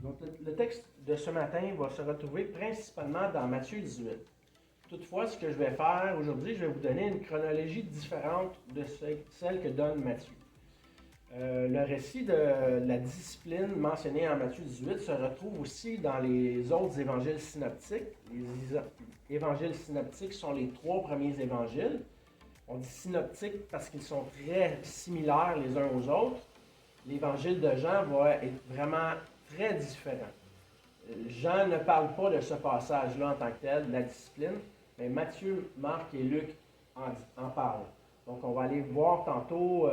Donc, le texte de ce matin va se retrouver principalement dans Matthieu 18. Toutefois, ce que je vais faire aujourd'hui, je vais vous donner une chronologie différente de celle que donne Matthieu. Le récit de la discipline mentionnée en Matthieu 18 se retrouve aussi dans les autres évangiles synoptiques. Les évangiles synoptiques sont les 3 premiers évangiles. On dit synoptiques parce qu'ils sont très similaires les uns aux autres. L'évangile de Jean va être vraiment très différent. Jean ne parle pas de ce passage-là en tant que tel, de la discipline, mais Matthieu, Marc et Luc en parlent. Donc, on va aller voir tantôt,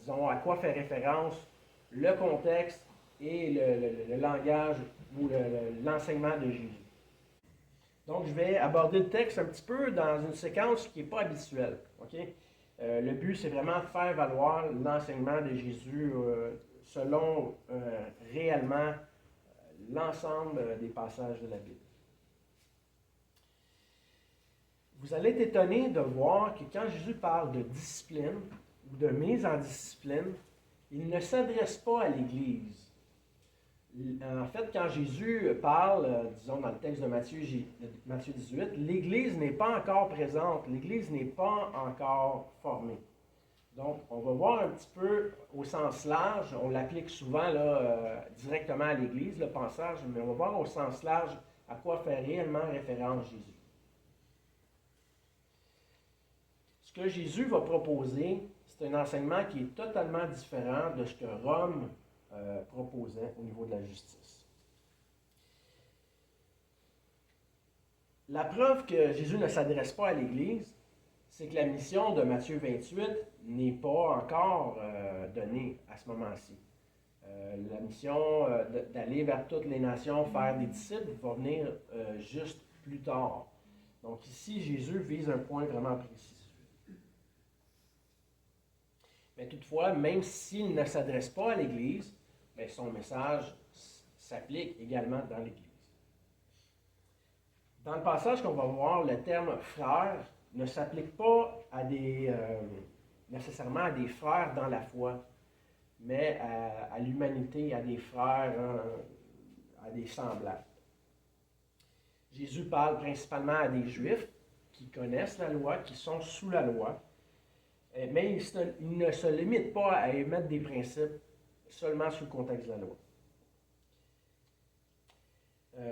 disons, à quoi fait référence le contexte et le langage ou l'enseignement de Jésus. Donc, je vais aborder le texte un petit peu dans une séquence qui n'est pas habituelle. Okay? Le but, c'est vraiment de faire valoir l'enseignement de Jésus selon réellement l'ensemble des passages de la Bible. Vous allez être étonné de voir que quand Jésus parle de discipline ou de mise en discipline, il ne s'adresse pas à l'Église. En fait, quand Jésus parle, disons dans le texte de Matthieu 18, l'Église n'est pas encore présente, l'Église n'est pas encore formée. Donc, on va voir un petit peu au sens large, on l'applique souvent là, directement à l'Église, le passage, mais on va voir au sens large à quoi fait réellement référence Jésus. Ce que Jésus va proposer, c'est un enseignement qui est totalement différent de ce que Rome proposait au niveau de la justice. La preuve que Jésus ne s'adresse pas à l'Église, c'est que la mission de Matthieu 28 n'est pas encore donnée à ce moment-ci. La mission d'aller vers toutes les nations, faire des disciples, va venir juste plus tard. Donc ici, Jésus vise un point vraiment précis. Mais toutefois, même s'il ne s'adresse pas à l'Église, bien, son message s'applique également dans l'Église. Dans le passage qu'on va voir, le terme frère ne s'applique pas à nécessairement à des frères dans la foi, mais à l'humanité, à des frères, à des semblables. Jésus parle principalement à des Juifs qui connaissent la loi, qui sont sous la loi, mais il ne se limite pas à émettre des principes seulement sous le contexte de la loi.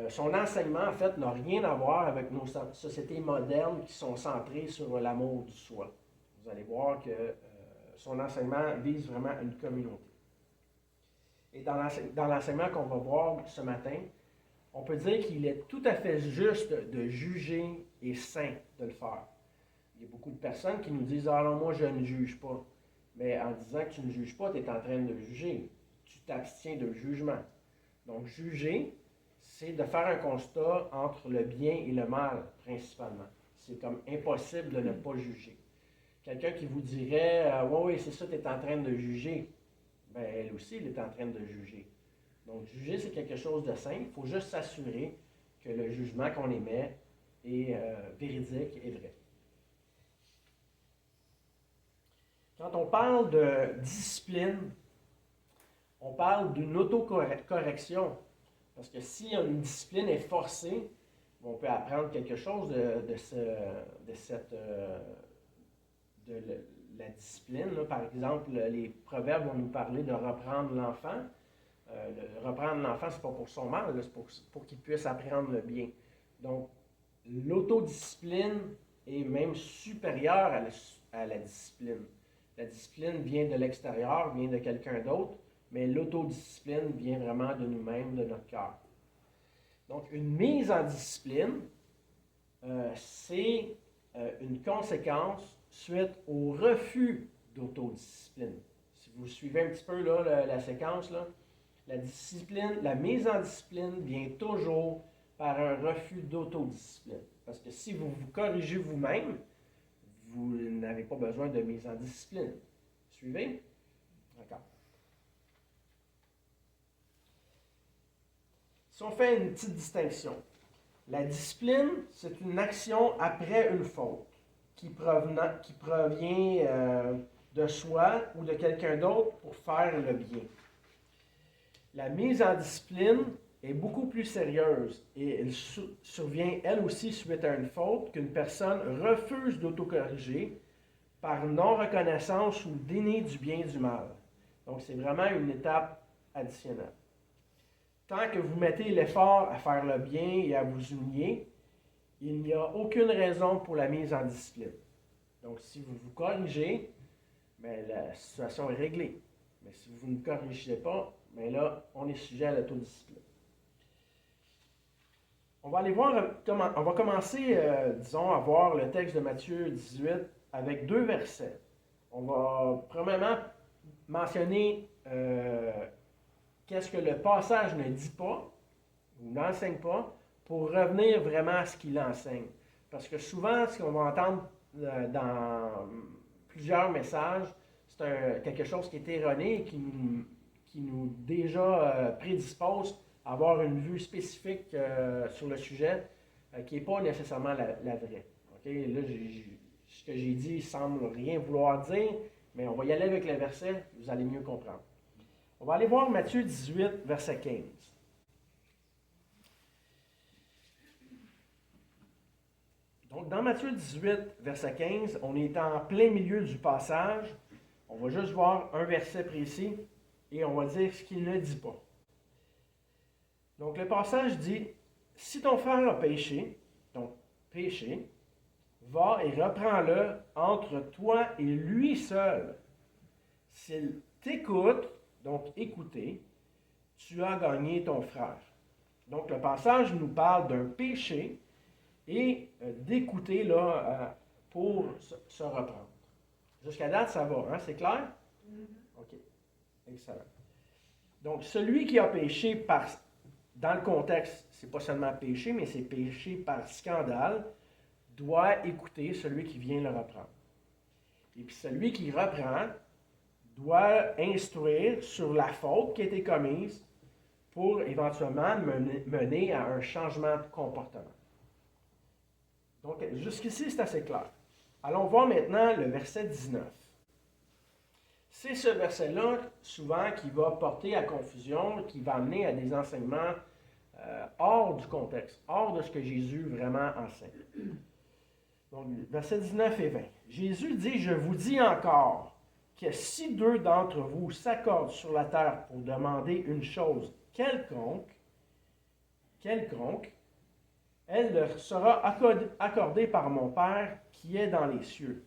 Son enseignement, en fait, n'a rien à voir avec nos sociétés modernes qui sont centrées sur l'amour du soi. Vous allez voir que son enseignement vise vraiment une communauté. Et dans l'enseignement qu'on va voir ce matin, on peut dire qu'il est tout à fait juste de juger et sain de le faire. Il y a beaucoup de personnes qui nous disent « Ah non, moi je ne juge pas ». Mais en disant que tu ne juges pas, tu es en train de juger. Tu t'abstiens de jugement. Donc juger, c'est de faire un constat entre le bien et le mal, principalement. C'est comme impossible de ne pas juger. Quelqu'un qui vous dirait « Oui, c'est ça, tu es en train de juger », bien, elle aussi, elle est en train de juger. Donc, juger, c'est quelque chose de simple. Il faut juste s'assurer que le jugement qu'on émet est véridique et vrai. Quand on parle de discipline, on parle d'une autocorrection. Parce que si une discipline est forcée, on peut apprendre quelque chose de la discipline. Là. Par exemple, les proverbes vont nous parler de reprendre l'enfant. Reprendre l'enfant, ce n'est pas pour son mal, c'est pour qu'il puisse apprendre le bien. Donc, l'autodiscipline est même supérieure à la discipline. La discipline vient de l'extérieur, vient de quelqu'un d'autre, mais l'autodiscipline vient vraiment de nous-mêmes, de notre cœur. Donc, une mise en discipline, c'est une conséquence suite au refus d'autodiscipline. Si vous suivez un petit peu là, la séquence, là, la mise en discipline vient toujours par un refus d'autodiscipline. Parce que si vous vous corrigez vous-même, vous n'avez pas besoin de mise en discipline. Suivez? D'accord. Si on fait une petite distinction, la discipline, c'est une action après une faute qui provient de soi ou de quelqu'un d'autre pour faire le bien. La mise en discipline est beaucoup plus sérieuse et elle survient elle aussi suite à une faute qu'une personne refuse d'autocorriger par non-reconnaissance ou déni du bien et du mal. Donc c'est vraiment une étape additionnelle. Tant que vous mettez l'effort à faire le bien et à vous humilier, il n'y a aucune raison pour la mise en discipline. Donc si vous vous corrigez, bien, la situation est réglée. Mais si vous ne corrigez pas, bien là, on est sujet à l'autodiscipline. On va aller voir comment. On va commencer, disons, à voir le texte de Matthieu 18 avec 2 versets. On va premièrement mentionner qu'est-ce que le passage ne dit pas ou n'enseigne pas pour revenir vraiment à ce qu'il enseigne. Parce que souvent, ce qu'on va entendre dans plusieurs messages, c'est quelque chose qui est erroné et qui nous déjà prédispose à avoir une vue spécifique sur le sujet qui n'est pas nécessairement la vraie. Okay? Là, ce que j'ai dit semble rien vouloir dire, mais on va y aller avec le verset, vous allez mieux comprendre. On va aller voir Matthieu 18, verset 15. Donc, dans Matthieu 18, verset 15, on est en plein milieu du passage. On va juste voir un verset précis et on va dire ce qu'il ne dit pas. Donc, le passage dit, « Si ton frère a péché, donc péché, va et reprends-le entre toi et lui seul. S'il t'écoute, donc écouter, tu as gagné ton frère. » Donc, le passage nous parle d'un péché et d'écouter là, pour se reprendre. Jusqu'à date, ça va, hein? C'est clair? OK. Excellent. Donc, celui qui a péché dans le contexte, c'est pas seulement péché, mais c'est péché par scandale, doit écouter celui qui vient le reprendre. Et puis celui qui reprend doit instruire sur la faute qui a été commise pour éventuellement mener à un changement de comportement. Donc, jusqu'ici, c'est assez clair. Allons voir maintenant le verset 19. C'est ce verset-là, souvent, qui va porter à confusion, qui va amener à des enseignements hors du contexte, hors de ce que Jésus vraiment enseigne. Donc, versets 19 et 20. Jésus dit, « Je vous dis encore que si 2 d'entre vous s'accordent sur la terre pour demander une chose quelconque, elle leur sera accordée par mon Père qui est dans les cieux.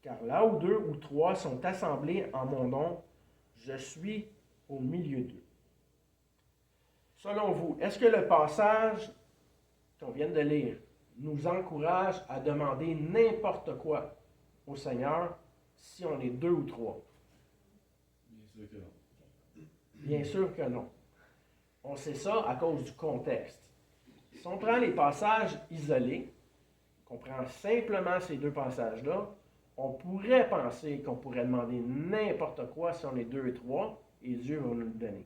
Car là où 2 ou 3 sont assemblés en mon nom, je suis au milieu d'eux. » Selon vous, est-ce que le passage qu'on vient de lire nous encourage à demander n'importe quoi au Seigneur si on est 2 ou 3? Bien sûr que non. Bien sûr que non. On sait ça à cause du contexte. Si on prend les passages isolés, qu'on prend simplement ces 2 passages-là, on pourrait penser qu'on pourrait demander n'importe quoi si on est 2 et 3, et Dieu va nous le donner.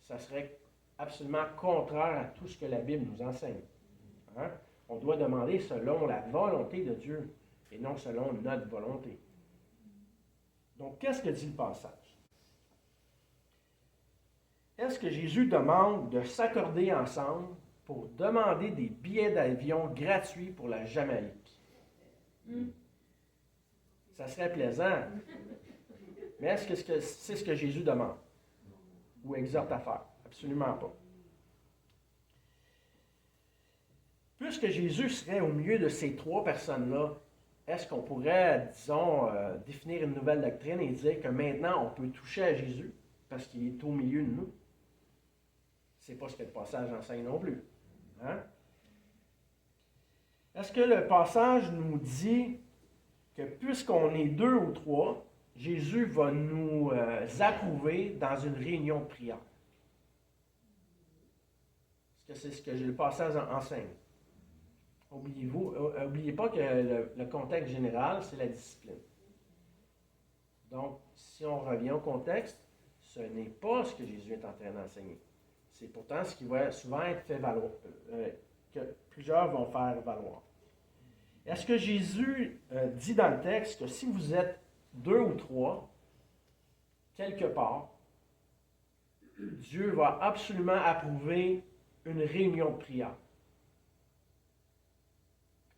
Ça serait absolument contraire à tout ce que la Bible nous enseigne. Hein? On doit demander selon la volonté de Dieu et non selon notre volonté. Donc, qu'est-ce que dit le passage? Est-ce que Jésus demande de s'accorder ensemble pour demander des billets d'avion gratuits pour la Jamaïque? Ça serait plaisant. Mais est-ce que c'est ce que Jésus demande ou exhorte à faire? Absolument pas. Puisque Jésus serait au milieu de ces 3 personnes-là, est-ce qu'on pourrait, disons, définir une nouvelle doctrine et dire que maintenant on peut toucher à Jésus parce qu'il est au milieu de nous? C'est pas ce que le passage enseigne non plus. Hein? Est-ce que le passage nous dit que puisqu'on est 2 ou 3, Jésus va nous approuver dans une réunion de prière? Est-ce que c'est ce que le passage enseigne? N'oubliez pas que le contexte général, c'est la discipline. Donc, si on revient au contexte, ce n'est pas ce que Jésus est en train d'enseigner. C'est pourtant ce qui va souvent être fait valoir, que plusieurs vont faire valoir. Est-ce que Jésus dit dans le texte que si vous êtes 2 ou 3, quelque part, Dieu va absolument approuver une réunion de prière.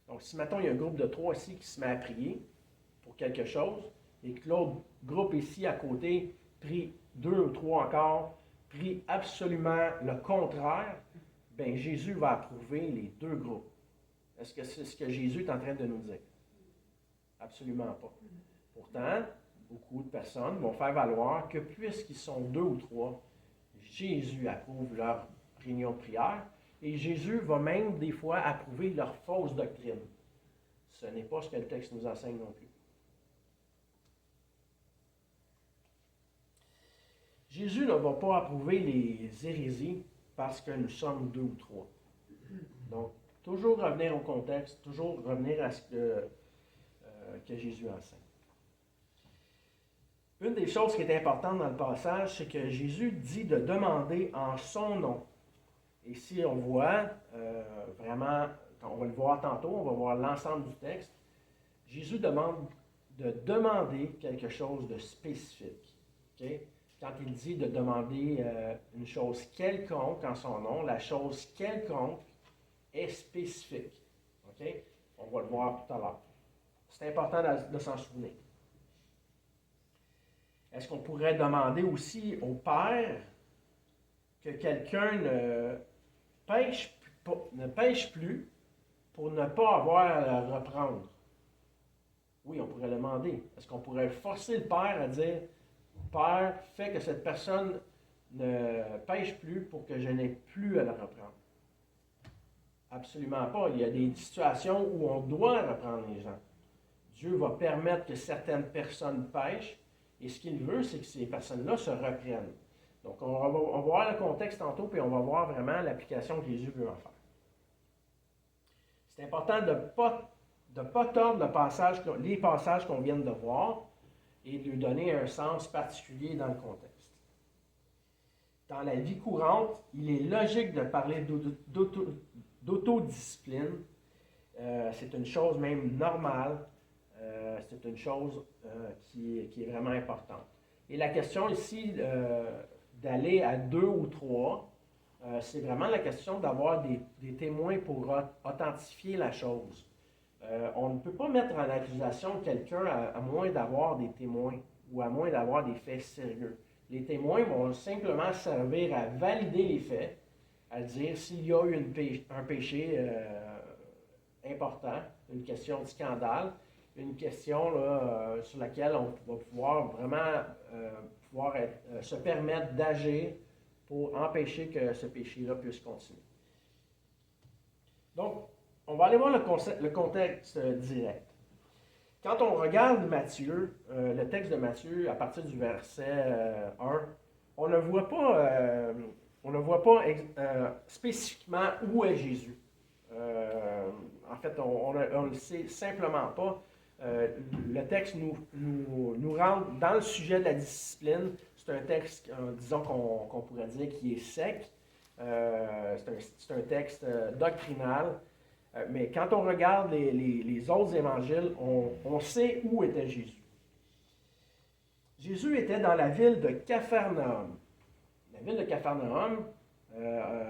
Donc, si maintenant il y a un groupe de 3 ici qui se met à prier pour quelque chose, et que l'autre groupe ici à côté prie 2 ou 3 encore, prie absolument le contraire, bien Jésus va approuver les deux groupes. Est-ce que c'est ce que Jésus est en train de nous dire? Absolument pas. Pourtant, beaucoup de personnes vont faire valoir que puisqu'ils sont 2 ou 3, Jésus approuve leur réunion de prière et Jésus va même des fois approuver leur fausse doctrine. Ce n'est pas ce que le texte nous enseigne non plus. Jésus ne va pas approuver les hérésies parce que nous sommes 2 ou 3. Donc, toujours revenir au contexte, toujours revenir à ce que Jésus enseigne. Une des choses qui est importante dans le passage, c'est que Jésus dit de demander en son nom. Et si on voit, vraiment, on va le voir tantôt, on va voir l'ensemble du texte, Jésus demande de demander quelque chose de spécifique. Okay? Quand il dit de demander une chose quelconque en son nom, la chose quelconque est spécifique. Okay? On va le voir tout à l'heure. C'est important de s'en souvenir. Est-ce qu'on pourrait demander aussi au Père que quelqu'un ne pêche plus pour ne pas avoir à le reprendre? Oui, on pourrait le demander. Est-ce qu'on pourrait forcer le Père à dire « Père, fais que cette personne ne pêche plus pour que je n'ai plus à le reprendre? » Absolument pas. Il y a des situations où on doit reprendre les gens. Dieu va permettre que certaines personnes pêchent, et ce qu'il veut, c'est que ces personnes-là se reprennent. Donc, on va voir le contexte tantôt, puis on va voir vraiment l'application que Jésus veut en faire. C'est important de ne pas tordre les passages qu'on vient de voir et de lui donner un sens particulier dans le contexte. Dans la vie courante, il est logique de parler d'autodiscipline. C'est une chose même normale. C'est une chose qui est vraiment importante. Et la question ici d'aller à 2 ou 3, c'est vraiment la question d'avoir des témoins pour authentifier la chose. On ne peut pas mettre en accusation quelqu'un à moins d'avoir des témoins ou à moins d'avoir des faits sérieux. Les témoins vont simplement servir à valider les faits, à dire s'il y a eu un péché important, une question de scandale, une question là, sur laquelle on va pouvoir vraiment se permettre d'agir pour empêcher que ce péché-là puisse continuer. Donc, on va aller voir le contexte direct. Quand on regarde Matthieu, le texte de Matthieu, à partir du verset 1, on ne voit pas spécifiquement où est Jésus. En fait, on ne le sait simplement pas. Le texte nous rentre dans le sujet de la discipline. C'est un texte, disons qu'on pourrait dire, qui est sec. C'est un texte doctrinal. Mais quand on regarde les autres évangiles, on sait où était Jésus. Jésus était dans la ville de Capharnaüm. La ville de Capharnaüm,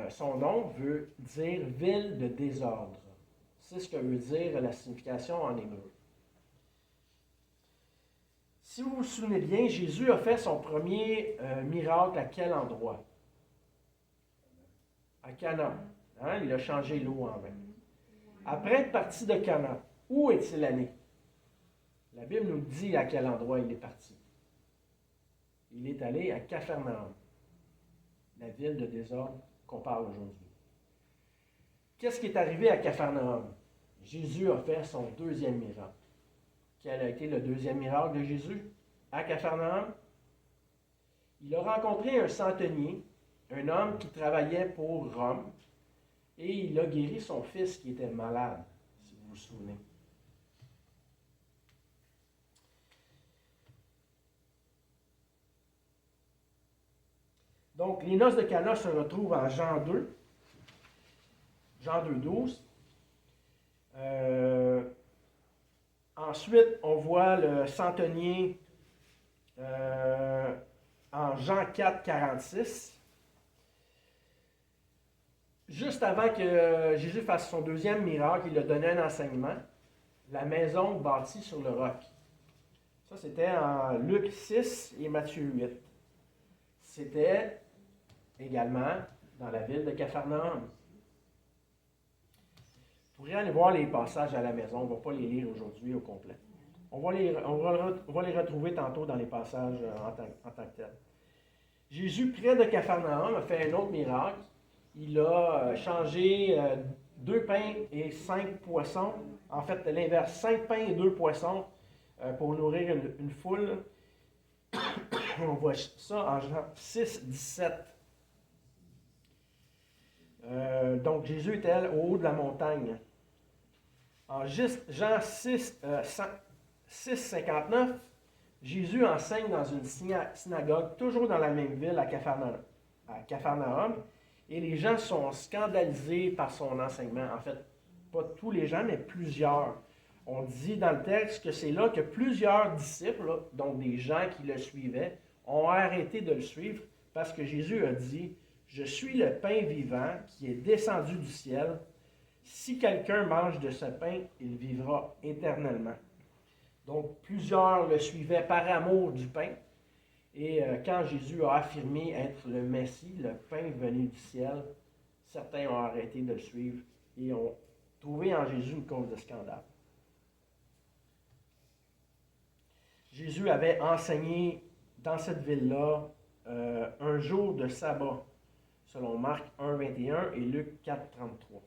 son nom veut dire ville de désordre. C'est ce que veut dire la signification en hébreu. Si vous vous souvenez bien, Jésus a fait son premier miracle à quel endroit? À Cana. Hein? Il a changé l'eau en vin. Après être parti de Cana, où est-il allé? La Bible nous dit à quel endroit il est parti. Il est allé à Capharnaüm, la ville de désordre qu'on parle aujourd'hui. Qu'est-ce qui est arrivé à Capharnaüm? Jésus a fait son deuxième miracle. Quel a été le deuxième miracle de Jésus à Capharnaüm? Il a rencontré un centenier, un homme qui travaillait pour Rome, et il a guéri son fils qui était malade, si vous vous souvenez. Donc, les noces de Cana se retrouvent en Jean 2, Jean 2, 12. Ensuite, on voit le centenier en Jean 4, 46. Juste avant que Jésus fasse son deuxième miracle, il a donné un enseignement, la maison bâtie sur le roc. Ça, c'était en Luc 6 et Matthieu 8. C'était également dans la ville de Capharnaüm. Vous pourrez aller voir les passages à la maison, on ne va pas les lire aujourd'hui au complet. On va les retrouver tantôt dans les passages en tant que tels. Jésus, près de Capharnaüm, a fait un autre miracle. Il a changé 2 pains et 5 poissons. En fait, l'inverse, 5 pains et 2 poissons pour nourrir une foule. On voit ça en Jean 6, 17. Donc, Jésus était au haut de la montagne. En Jean 6, 59, Jésus enseigne dans une synagogue, toujours dans la même ville, à Capharnaüm, et les gens sont scandalisés par son enseignement. En fait, pas tous les gens, mais plusieurs. On dit dans le texte que c'est là que plusieurs disciples, donc des gens qui le suivaient, ont arrêté de le suivre parce que Jésus a dit « Je suis le pain vivant qui est descendu du ciel. Si quelqu'un mange de ce pain, il vivra éternellement. » Donc, plusieurs le suivaient par amour du pain. Et quand Jésus a affirmé être le Messie, le pain venu du ciel, certains ont arrêté de le suivre et ont trouvé en Jésus une cause de scandale. Jésus avait enseigné dans cette ville-là un jour de sabbat, selon Marc 1, 21 et Luc 4, 33.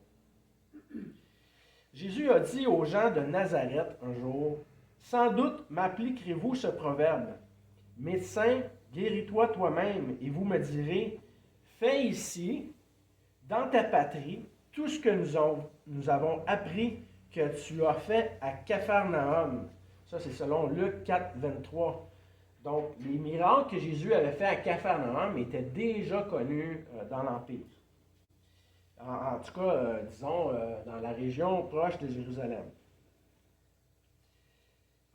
Jésus a dit aux gens de Nazareth un jour, « Sans doute m'appliquerez-vous ce proverbe, « Médecin, guéris-toi toi-même, et vous me direz, fais ici, dans ta patrie, tout ce que nous avons appris que tu as fait à Capharnaüm. » Ça, c'est selon Luc 4, 23. Donc, les miracles que Jésus avait fait à Capharnaüm étaient déjà connus dans l'Empire. En tout cas, disons, dans la région proche de Jérusalem.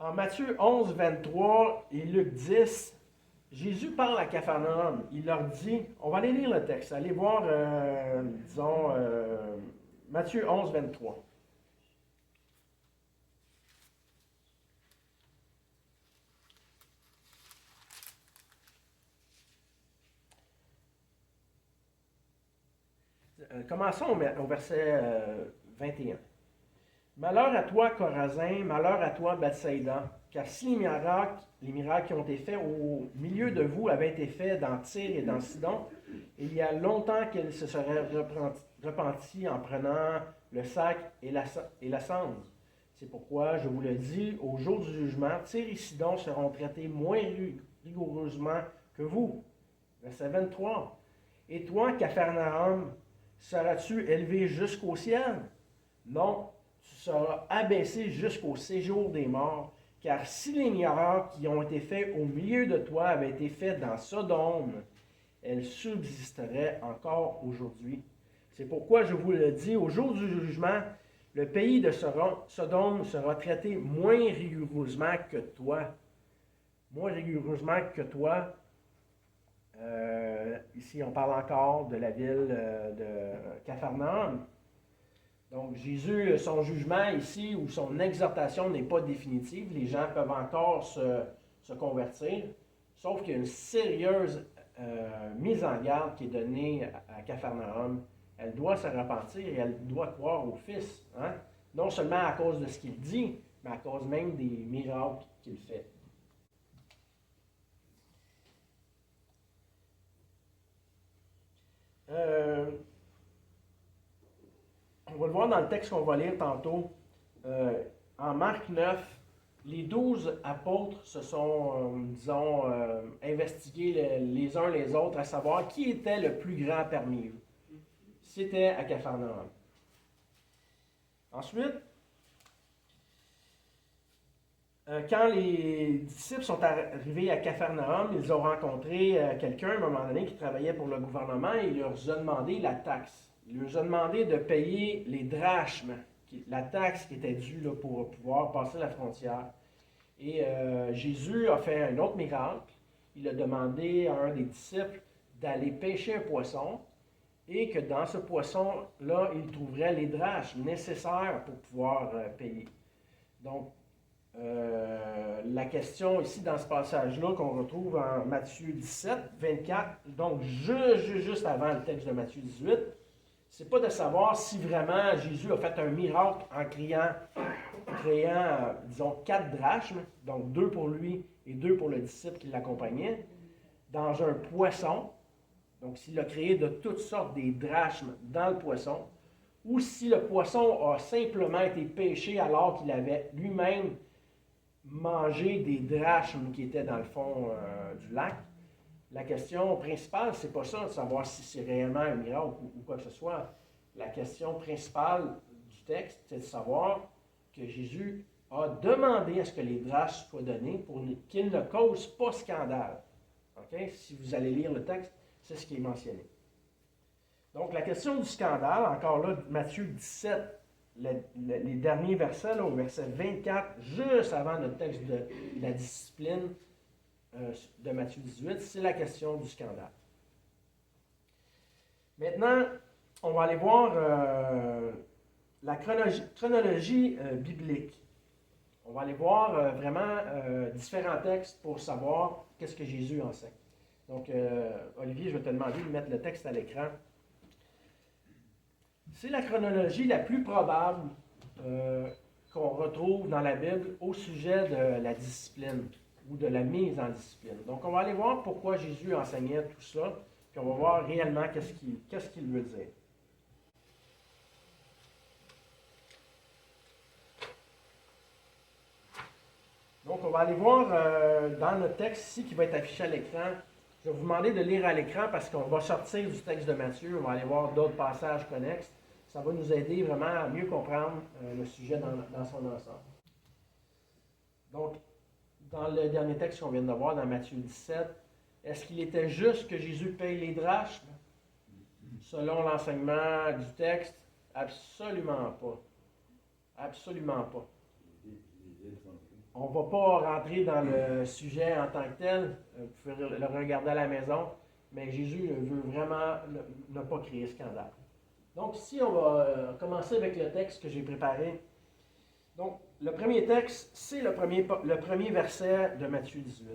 En Matthieu 11, 23 et Luc 10, Jésus parle à Capharnaüm. Il leur dit, on va aller lire le texte, allez voir, Matthieu 11, 23. Commençons au verset 21. Malheur à toi, Chorazin, malheur à toi, Bethsaïda, car si les miracles qui ont été faits au milieu de vous avaient été faits dans Tyr et dans Sidon, il y a longtemps qu'elle se serait repentie en prenant le sac et la cendre. C'est pourquoi, je vous le dis, au jour du jugement, Tyr et Sidon seront traités moins rigoureusement que vous. Verset 23. Et toi, Capharnaüm, seras-tu élevé jusqu'au ciel? Non, tu seras abaissé jusqu'au séjour des morts, car si les miracles qui ont été faits au milieu de toi avaient été faits dans Sodome, elles subsisteraient encore aujourd'hui. C'est pourquoi je vous le dis, au jour du jugement, le pays de Sodome sera traité moins rigoureusement que toi. Moins rigoureusement que toi. Ici, on parle encore de la ville de Capharnaüm. Donc, Jésus, son jugement ici, ou son exhortation n'est pas définitive. Les gens peuvent encore se convertir, sauf qu'il y a une sérieuse mise en garde qui est donnée à Capharnaüm. Elle doit se repentir et elle doit croire au Fils. Hein? Non seulement à cause de ce qu'il dit, mais à cause même des miracles qu'il fait. On va le voir dans le texte qu'on va lire tantôt. En Marc 9, les 12 apôtres se sont, investigués les uns les autres à savoir qui était le plus grand parmi eux. C'était à Capharnaüm. Ensuite, quand les disciples sont arrivés à Capharnaüm, ils ont rencontré quelqu'un à un moment donné qui travaillait pour le gouvernement et il leur a demandé la taxe. Il leur a demandé de payer les drachmes, la taxe qui était due là, pour pouvoir passer la frontière. Et Jésus a fait un autre miracle. Il a demandé à un des disciples d'aller pêcher un poisson et que dans ce poisson-là, il trouverait les drachmes nécessaires pour pouvoir payer. Donc, la question ici dans ce passage-là qu'on retrouve en Matthieu 17, 24, donc juste avant le texte de Matthieu 18, c'est pas de savoir si vraiment Jésus a fait un miracle en créant, disons, 4 drachmes, donc 2 pour lui et 2 pour le disciple qui l'accompagnait, dans un poisson, donc s'il a créé de toutes sortes des drachmes dans le poisson, ou si le poisson a simplement été pêché alors qu'il avait lui-même mangé des drachmes qui étaient dans le fond du lac. La question principale, c'est pas ça, de savoir si c'est réellement un miracle ou quoi que ce soit. La question principale du texte, c'est de savoir que Jésus a demandé à ce que les drachmes soient donnés pour qu'ils ne causent pas scandale. Okay? Si vous allez lire le texte, c'est ce qui est mentionné. Donc, la question du scandale, encore là, Matthieu 17, les derniers versets, là, au verset 24, juste avant notre texte de la discipline de Matthieu 18, c'est la question du scandale. Maintenant, on va aller voir la chronologie biblique. On va aller voir vraiment différents textes pour savoir qu'est-ce que Jésus enseigne. Donc, Olivier, je vais te demander de mettre le texte à l'écran. C'est la chronologie la plus probable qu'on retrouve dans la Bible au sujet de la discipline ou de la mise en discipline. Donc, on va aller voir pourquoi Jésus enseignait tout ça, puis on va voir réellement qu'est-ce qu'il veut dire. Donc, on va aller voir dans notre texte ici qui va être affiché à l'écran. Je vais vous demander de lire à l'écran parce qu'on va sortir du texte de Matthieu, on va aller voir d'autres passages connexes. Ça va nous aider vraiment à mieux comprendre le sujet dans son ensemble. Donc, dans le dernier texte qu'on vient de voir, dans Matthieu 17, est-ce qu'il était juste que Jésus paye les drachmes? Selon l'enseignement du texte, absolument pas. Absolument pas. On ne va pas rentrer dans le sujet en tant que tel. Vous pouvez le regarder à la maison. Mais Jésus veut vraiment ne pas créer scandale. Donc ici, on va commencer avec le texte que j'ai préparé. Donc, le premier texte, c'est le premier verset de Matthieu 18.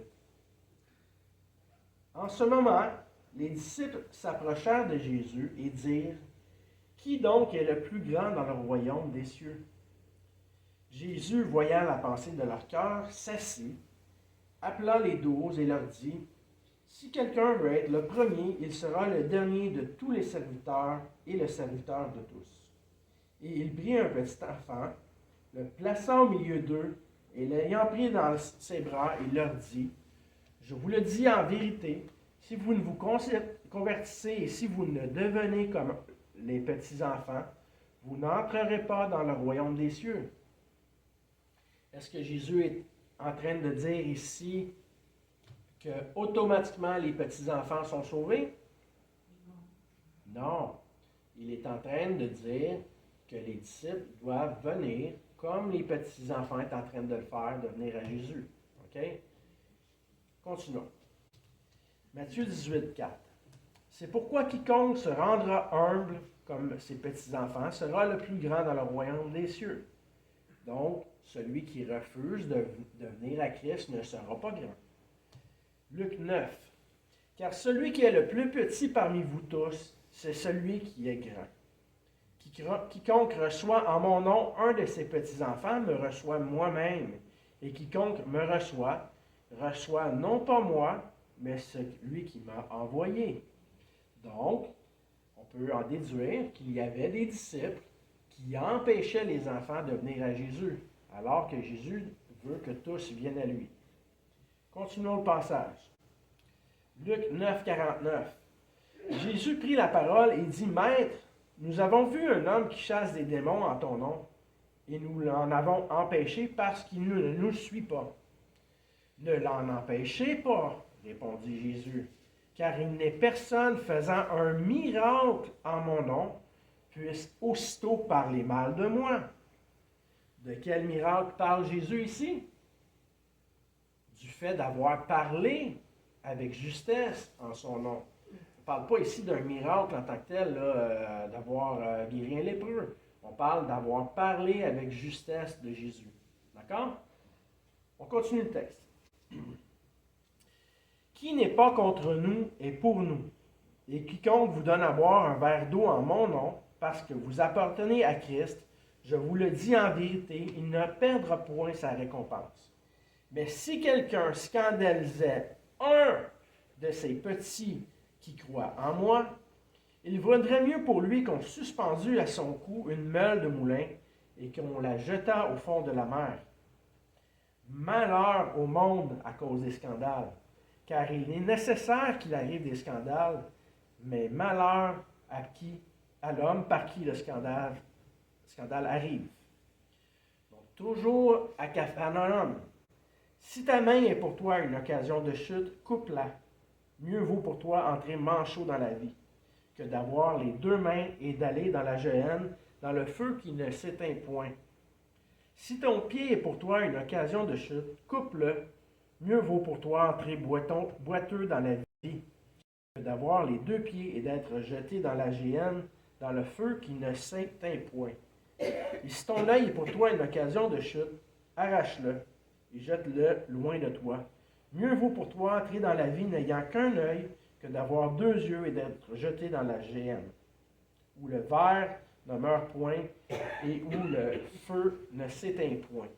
En ce moment, les disciples s'approchèrent de Jésus et dirent, « Qui donc est le plus grand dans le royaume des cieux? » Jésus, voyant la pensée de leur cœur, s'assit, appela les 12 et leur dit, « Si quelqu'un veut être le premier, il sera le dernier de tous les serviteurs et le serviteur de tous. » Et il prit un petit enfant, le plaça au milieu d'eux, et l'ayant pris dans ses bras, il leur dit, « Je vous le dis en vérité, si vous ne vous convertissez et si vous ne devenez comme les petits-enfants, vous n'entrerez pas dans le royaume des cieux. » Est-ce que Jésus est en train de dire ici que automatiquement les petits-enfants sont sauvés? Non. Il est en train de dire que les disciples doivent venir comme les petits-enfants sont en train de le faire, de venir à Jésus. OK? Continuons. Matthieu 18, 4. C'est pourquoi quiconque se rendra humble comme ses petits-enfants sera le plus grand dans le royaume des cieux. Donc, celui qui refuse de venir à Christ ne sera pas grand. Luc 9. Car celui qui est le plus petit parmi vous tous, c'est celui qui est grand. Quiconque reçoit en mon nom un de ses petits-enfants me reçoit moi-même. Et quiconque me reçoit non pas moi, mais celui qui m'a envoyé. Donc, on peut en déduire qu'il y avait des disciples qui empêchaient les enfants de venir à Jésus, alors que Jésus veut que tous viennent à lui. Continuons le passage. Luc 9, 49. Jésus prit la parole et dit, « Maître, nous avons vu un homme qui chasse des démons en ton nom, et nous l'en avons empêché parce qu'il ne nous suit pas. » « Ne l'en empêchez pas, répondit Jésus, car il n'est personne faisant un miracle en mon nom puisse aussitôt parler mal de moi. » De quel miracle parle Jésus ici? Du fait d'avoir parlé avec justesse en son nom. ne parle pas ici d'un miracle en tant que tel, là, d'avoir guéri un lépreux. On parle d'avoir parlé avec justesse de Jésus. D'accord? On continue le texte. Qui n'est pas contre nous est pour nous. Et quiconque vous donne à boire un verre d'eau en mon nom, parce que vous appartenez à Christ, je vous le dis en vérité, il ne perdra point sa récompense. Mais si quelqu'un scandalisait un de ces petits qui croient en moi, il vaudrait mieux pour lui qu'on suspendût à son cou une meule de moulin et qu'on la jetât au fond de la mer. Malheur au monde à cause des scandales, car il est nécessaire qu'il arrive des scandales, mais malheur à l'homme par qui le scandale arrive. Donc, toujours à Capharnaüm. Si ta main est pour toi une occasion de chute, coupe-la. Mieux vaut pour toi entrer manchot dans la vie, que d'avoir les deux mains et d'aller dans la géhenne, dans le feu qui ne s'éteint point. Si ton pied est pour toi une occasion de chute, coupe-le. Mieux vaut pour toi entrer boiteux dans la vie, que d'avoir les deux pieds et d'être jeté dans la géhenne, dans le feu qui ne s'éteint point. Et si ton œil est pour toi une occasion de chute, arrache-le et jette-le loin de toi. Mieux vaut pour toi entrer dans la vie n'ayant qu'un œil que d'avoir deux yeux et d'être jeté dans la géhenne, où le ver ne meurt point et où le feu ne s'éteint point.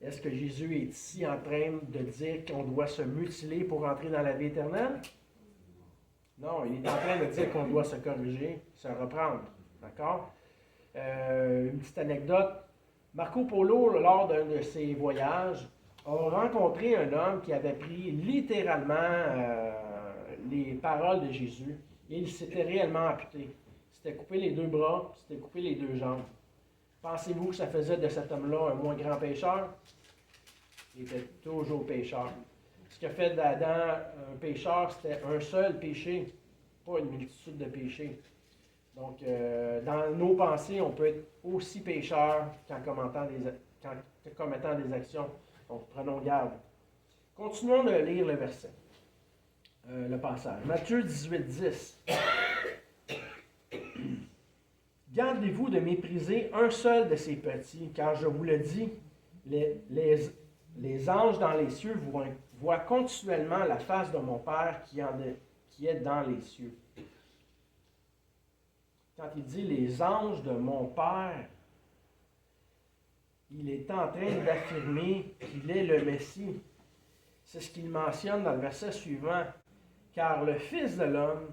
Est-ce que Jésus est ici en train de dire qu'on doit se mutiler pour entrer dans la vie éternelle? Non, il est en train de dire qu'on doit se corriger, se reprendre. D'accord? Une petite anecdote. Marco Polo, lors d'un de ses voyages, a rencontré un homme qui avait pris littéralement les paroles de Jésus et il s'était réellement amputé. Il s'était coupé les deux bras, il s'était coupé les deux jambes. Pensez-vous que ça faisait de cet homme-là un moins grand pécheur? Il était toujours pécheur. Ce qui a fait d'Adam un pécheur, c'était un seul péché, pas une multitude de péchés. Donc, dans nos pensées, on peut être aussi pécheur qu'en commettant des actions. Donc, prenons garde. Continuons de lire le verset, le passage. Matthieu 18, 10. Gardez-vous de mépriser un seul de ces petits, car je vous le dis, les anges dans les cieux voient continuellement la face de mon Père qui est dans les cieux. Quand il dit les anges de mon Père, il est en train d'affirmer qu'il est le Messie. C'est ce qu'il mentionne dans le verset suivant. Car le Fils de l'homme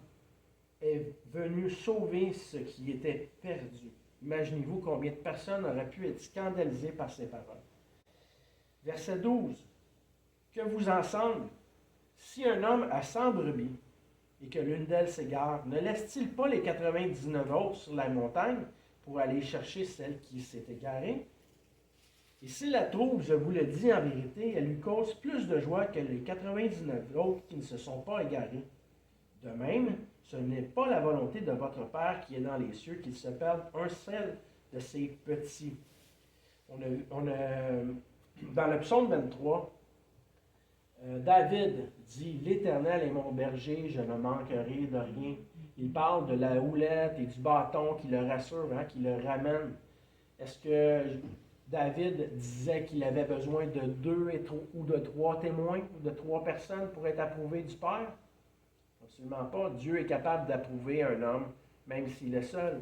est venu sauver ce qui était perdu. Imaginez-vous combien de personnes auraient pu être scandalisées par ces paroles. Verset 12. Que vous en semble, si un homme a 100 brebis et que l'une d'elles s'égare, ne laisse-t-il pas les 99 autres sur la montagne pour aller chercher celle qui s'est égarée? Et s'il la trouve, je vous le dis en vérité, elle lui cause plus de joie que les 99 autres qui ne se sont pas égarés. De même, ce n'est pas la volonté de votre Père qui est dans les cieux qu'il se perde un seul de ces petits. Dans le psaume 23, David dit « L'Éternel est mon berger, je ne manquerai de rien ». Il parle de la houlette et du bâton qui le rassure, qui le ramène. Est-ce que David disait qu'il avait besoin de 2 ou de 3 témoins, ou de 3 personnes pour être approuvé du Père? Absolument pas. Dieu est capable d'approuver un homme, même s'il est seul.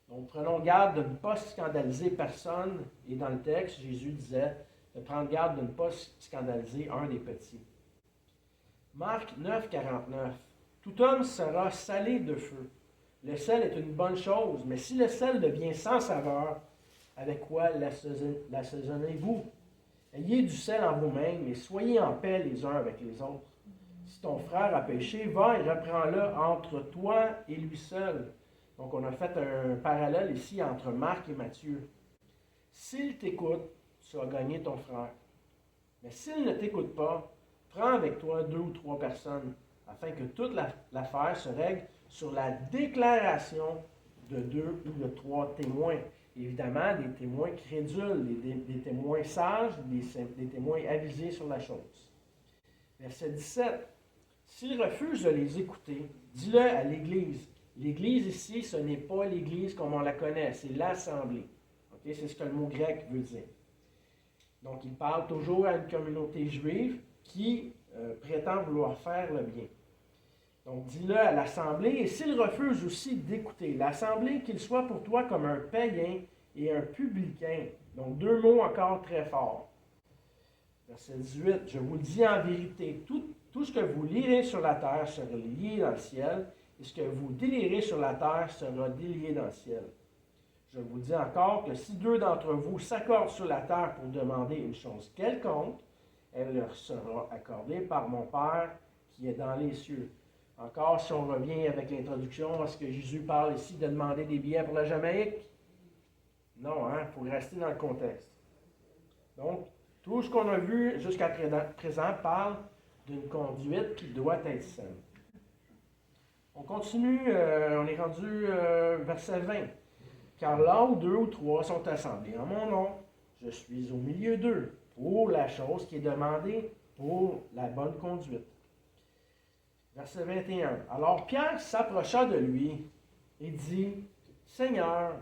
Donc, prenons garde de ne pas scandaliser personne. Et dans le texte, Jésus disait de prendre garde de ne pas scandaliser un des petits. Marc 9, 49. Tout homme sera salé de feu. Le sel est une bonne chose, mais si le sel devient sans saveur, avec quoi l'assaisonnez-vous? Ayez du sel en vous-même et soyez en paix les uns avec les autres. Si ton frère a péché, va et reprends-le entre toi et lui seul. Donc, on a fait un parallèle ici entre Marc et Matthieu. S'il t'écoute, tu as gagné ton frère. Mais s'il ne t'écoute pas, prends avec toi 2 ou 3 personnes, afin que toute l'affaire se règle sur la déclaration de 2 ou de 3 témoins. Évidemment, des témoins crédules, des témoins sages, des témoins avisés sur la chose. Verset 17. S'il refuse de les écouter, dis-le à l'Église. L'Église ici, ce n'est pas l'Église comme on la connaît, c'est l'Assemblée. Okay? C'est ce que le mot grec veut dire. Donc, il parle toujours à une communauté juive qui prétend vouloir faire le bien. Donc, dis-le à l'Assemblée, et s'il refuse aussi d'écouter, l'Assemblée, qu'il soit pour toi comme un païen et un publicain. Donc, deux mots encore très forts. Verset 18, je vous le dis en vérité, tout ce que vous lirez sur la terre sera lié dans le ciel, et ce que vous délirez sur la terre sera délié dans le ciel. Je vous dis encore que si deux d'entre vous s'accordent sur la terre pour demander une chose quelconque, elle leur sera accordée par mon Père qui est dans les cieux. Encore, si on revient avec l'introduction, est-ce que Jésus parle ici de demander des billets pour la Jamaïque? Non, il faut rester dans le contexte. Donc, tout ce qu'on a vu jusqu'à présent parle d'une conduite qui doit être saine. On continue, on est rendu verset 20. Car là où deux ou trois sont assemblés en mon nom, je suis au milieu d'eux pour la chose qui est demandée pour la bonne conduite. Verset 21. Alors Pierre s'approcha de lui et dit, Seigneur,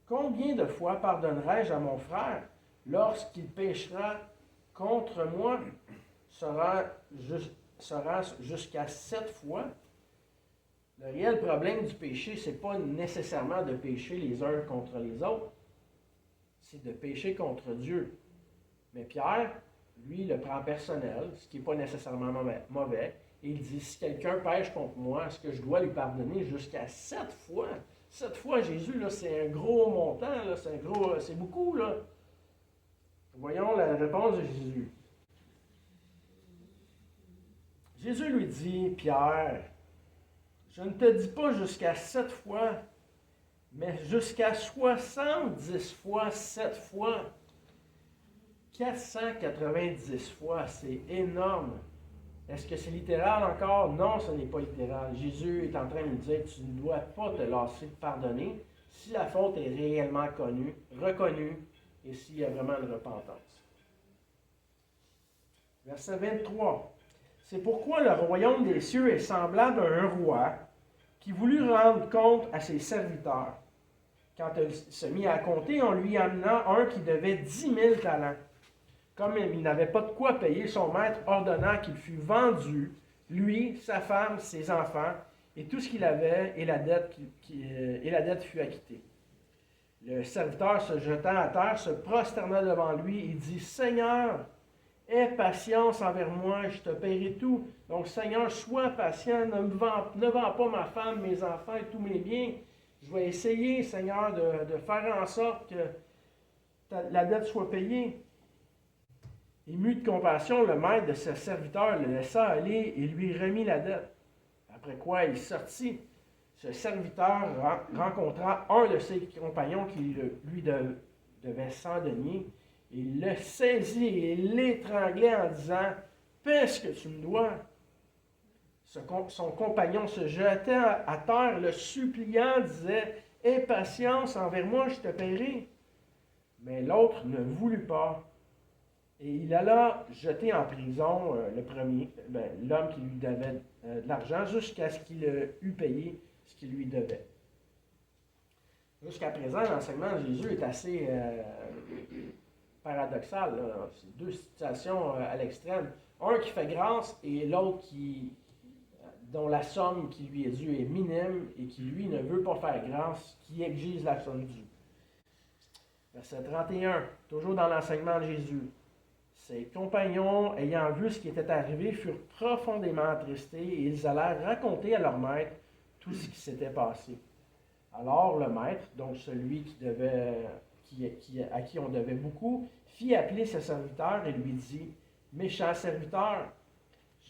combien de fois pardonnerai-je à mon frère lorsqu'il péchera contre moi? Sera jusqu'à 7 fois? Le réel problème du péché, ce n'est pas nécessairement de pécher les uns contre les autres, c'est de pécher contre Dieu. Mais Pierre, lui, le prend personnel, ce qui n'est pas nécessairement mauvais, et il dit, si quelqu'un pêche contre moi, est-ce que je dois lui pardonner jusqu'à 7 fois? 7 fois, Jésus, là, c'est un gros montant, là, c'est beaucoup, là. Voyons la réponse de Jésus. Jésus lui dit, Pierre, je ne te dis pas jusqu'à 7 fois, mais jusqu'à 70 fois 7 fois. 490 fois, c'est énorme. Est-ce que c'est littéral encore? Non, ce n'est pas littéral. Jésus est en train de nous dire, tu ne dois pas te lasser de pardonner si la faute est réellement reconnue, et s'il y a vraiment une repentance. Verset 23. C'est pourquoi le royaume des cieux est semblable à un roi qui voulut rendre compte à ses serviteurs. Quand il se mit à compter, on lui amena un qui devait 10 000 talents. Comme il n'avait pas de quoi payer, son maître ordonna qu'il fût vendu, lui, sa femme, ses enfants, et tout ce qu'il avait, et la dette fut acquittée. Le serviteur se jetant à terre, se prosterna devant lui et dit, Seigneur, aie patience envers moi, je te paierai tout. Donc, Seigneur, sois patient, ne vends pas ma femme, mes enfants et tous mes biens. Je vais essayer, Seigneur, de faire en sorte que la dette soit payée. Ému de compassion, le maître de ce serviteur le laissa aller et lui remit la dette. Après quoi il sortit. Ce serviteur rencontra un de ses compagnons qui lui devait 100 deniers. Il le saisit et l'étranglait en disant « Paie ce que tu me dois ». Son compagnon se jetait à terre, le suppliant, disait « Aie patience envers moi, je te paierai ». Mais l'autre ne voulut pas. Et il alla jeter en prison l'homme qui lui devait de l'argent jusqu'à ce qu'il eût payé ce qu'il lui devait. Jusqu'à présent, l'enseignement de Jésus est assez paradoxal. Là. C'est deux situations à l'extrême. Un qui fait grâce et l'autre dont la somme qui lui est due est minime et qui, lui, ne veut pas faire grâce, qui exige la somme due. Verset 31, toujours dans l'enseignement de Jésus. Ses compagnons, ayant vu ce qui était arrivé, furent profondément attristés et ils allèrent raconter à leur maître tout ce qui s'était passé. Alors le maître, donc celui à qui on devait beaucoup, fit appeler ses serviteurs et lui dit, « Méchant serviteur,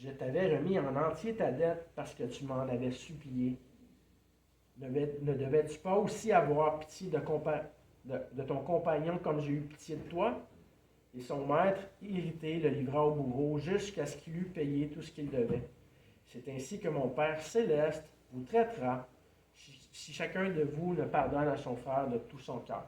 je t'avais remis en entier ta dette parce que tu m'en avais supplié. Ne devais-tu pas aussi avoir pitié de ton compagnon comme j'ai eu pitié de toi? » Et son maître, irrité, le livra au bourreau jusqu'à ce qu'il eût payé tout ce qu'il devait. C'est ainsi que mon Père céleste vous traitera si chacun de vous ne pardonne à son frère de tout son cœur.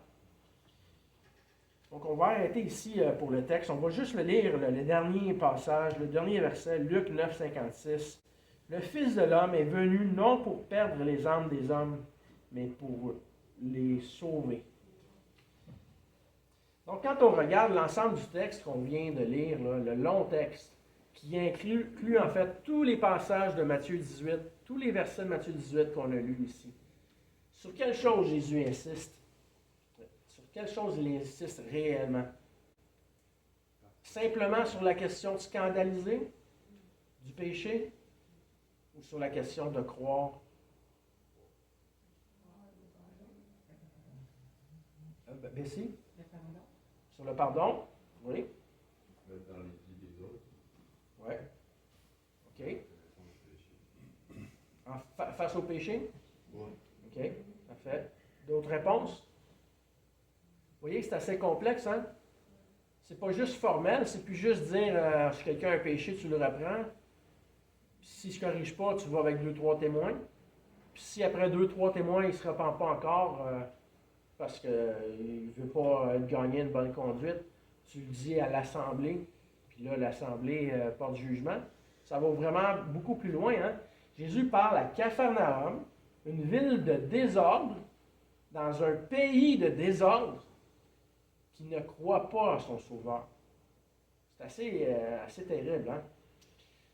Donc on va arrêter ici pour le texte. On va juste le lire, le dernier passage, le dernier verset, Luc 9, 56. Le Fils de l'homme est venu non pour perdre les âmes des hommes, mais pour les sauver. Donc, quand on regarde l'ensemble du texte qu'on vient de lire, là, le long texte, qui inclut en fait tous les passages de Matthieu 18, tous les versets de Matthieu 18 qu'on a lus ici, sur quelle chose Jésus insiste? Sur quelle chose il insiste réellement? Simplement sur la question de scandaliser, du péché, ou sur la question de croire? Bessie? Sur le pardon? Oui. Dans les vies des autres. Oui. OK. Face au péché? Oui. OK. Parfait. D'autres réponses? Vous voyez que c'est assez complexe, hein? C'est pas juste formel, c'est plus juste dire si quelqu'un a un péché, tu le reprends. Puis s'il ne se corrige pas, tu vas avec 2-3 témoins. Puis si après 2-3 témoins, il ne se repent pas encore parce qu'il ne veut pas gagner une bonne conduite, tu le dis à l'Assemblée, puis là, l'Assemblée porte jugement. Ça va vraiment beaucoup plus loin, hein? Jésus parle à Capharnaüm, une ville de désordre, dans un pays de désordre, qui ne croit pas à son Sauveur. C'est assez terrible, hein?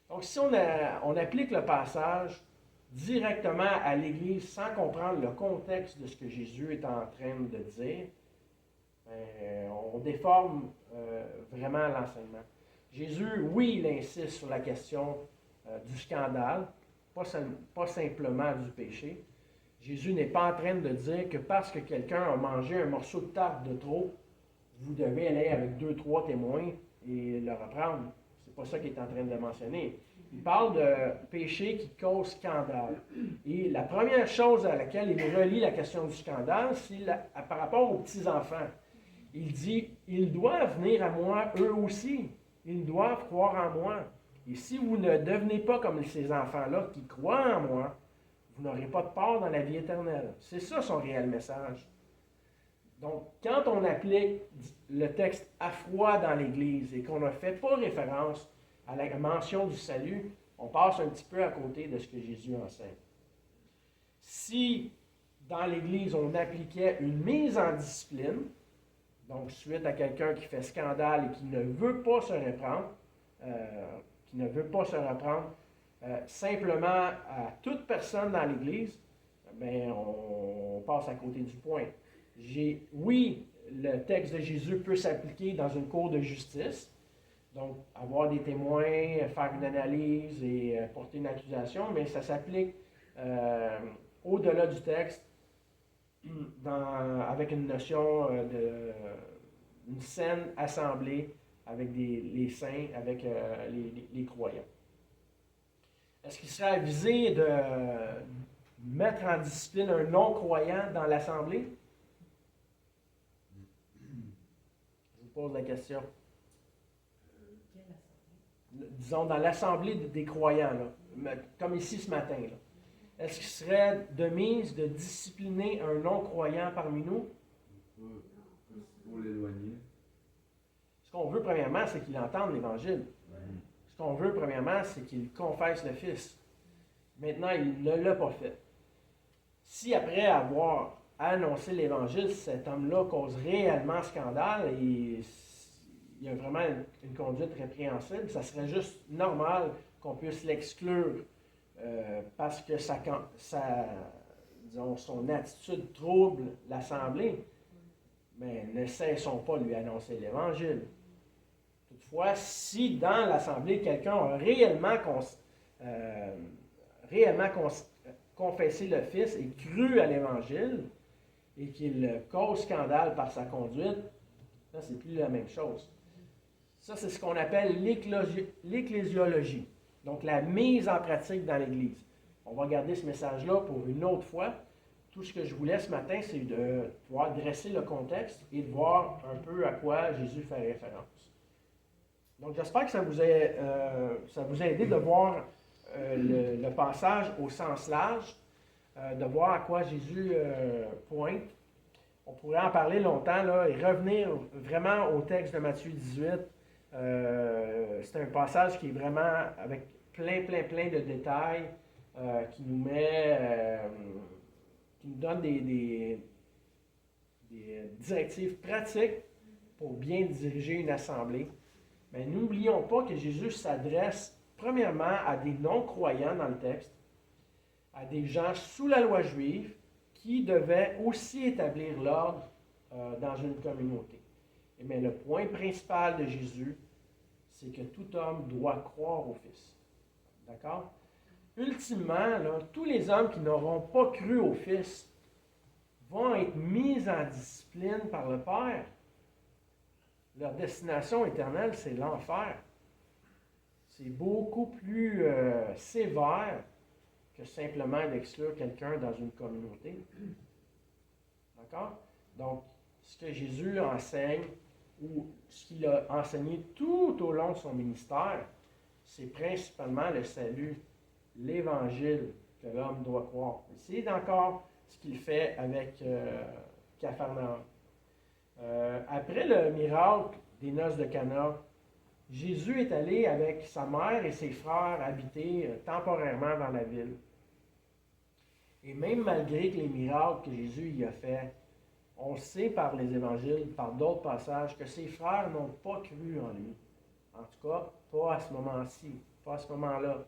Donc, si on applique le passage directement à l'Église sans comprendre le contexte de ce que Jésus est en train de dire, on déforme vraiment l'enseignement. Jésus, oui, il insiste sur la question du scandale, pas simplement du péché. Jésus n'est pas en train de dire que parce que quelqu'un a mangé un morceau de tarte de trop, vous devez aller avec 2-3 témoins et le reprendre. C'est pas ça qu'il est en train de mentionner. Il parle de péché qui cause scandale. Et la première chose à laquelle il relie la question du scandale, c'est par rapport aux petits-enfants. Il dit, ils doivent venir à moi eux aussi. Ils doivent croire en moi. Et si vous ne devenez pas comme ces enfants-là qui croient en moi, vous n'aurez pas de part dans la vie éternelle. C'est ça son réel message. Donc, quand on applique le texte à froid dans l'Église et qu'on ne fait pas référence à la mention du salut, on passe un petit peu à côté de ce que Jésus enseigne. Si, dans l'Église, on appliquait une mise en discipline, donc suite à quelqu'un qui fait scandale et qui ne veut pas se reprendre, simplement à toute personne dans l'Église, ben, on passe à côté du point. Oui, le texte de Jésus peut s'appliquer dans une cour de justice, donc avec des témoins, faire une analyse et porter une accusation, mais ça s'applique au-delà du texte, avec une notion d'une saine assemblée avec les saints, avec les croyants. Est-ce qu'il serait avisé de mettre en discipline un non-croyant dans l'assemblée? Je vous pose la question. Disons, dans l'assemblée des croyants, là, comme ici ce matin, là. Est-ce qu'il serait de mise de discipliner un non-croyant parmi nous? Pour l'éloigner. Ce qu'on veut, premièrement, c'est qu'il entende l'Évangile. Ce qu'on veut, premièrement, c'est qu'il confesse le Fils. Maintenant, il ne l'a pas fait. Si après avoir annoncé l'Évangile, cet homme-là cause réellement scandale et il y a vraiment une conduite répréhensible, ça serait juste normal qu'on puisse l'exclure parce que disons, son attitude trouble l'Assemblée. Mais ne cessons pas de lui annoncer l'Évangile. Toutefois, si dans l'Assemblée, quelqu'un a réellement confessé le Fils et cru à l'Évangile et qu'il cause scandale par sa conduite, ça, c'est plus la même chose. Ça, c'est ce qu'on appelle l'ecclésiologie, donc la mise en pratique dans l'Église. On va garder ce message-là pour une autre fois. Tout ce que je voulais ce matin, c'est de pouvoir dresser le contexte et de voir un peu à quoi Jésus fait référence. Donc, j'espère que ça vous a aidé de voir le passage au sens large, de voir à quoi Jésus pointe. On pourrait en parler longtemps là, et revenir vraiment au texte de Matthieu 18. C'est un passage qui est vraiment avec plein de détails qui nous donne des directives pratiques pour bien diriger une assemblée. Mais n'oublions pas que Jésus s'adresse premièrement à des non-croyants dans le texte, à des gens sous la loi juive qui devaient aussi établir l'ordre dans une communauté. Mais le point principal de Jésus, c'est que tout homme doit croire au Fils. D'accord? Ultimement, là, tous les hommes qui n'auront pas cru au Fils vont être mis en discipline par le Père. Leur destination éternelle, c'est l'enfer. C'est beaucoup plus sévère que simplement d'exclure quelqu'un dans une communauté. D'accord? Donc, ce que Jésus enseigne, ou ce qu'il a enseigné tout au long de son ministère, c'est principalement le salut, l'Évangile que l'homme doit croire. C'est encore ce qu'il fait avec Capharnaüm. Après le miracle des noces de Cana, Jésus est allé avec sa mère et ses frères habiter temporairement dans la ville. Et même malgré que les miracles que Jésus y a fait, on sait par les évangiles, par d'autres passages, que ses frères n'ont pas cru en lui. En tout cas, pas à ce moment-ci, pas à ce moment-là.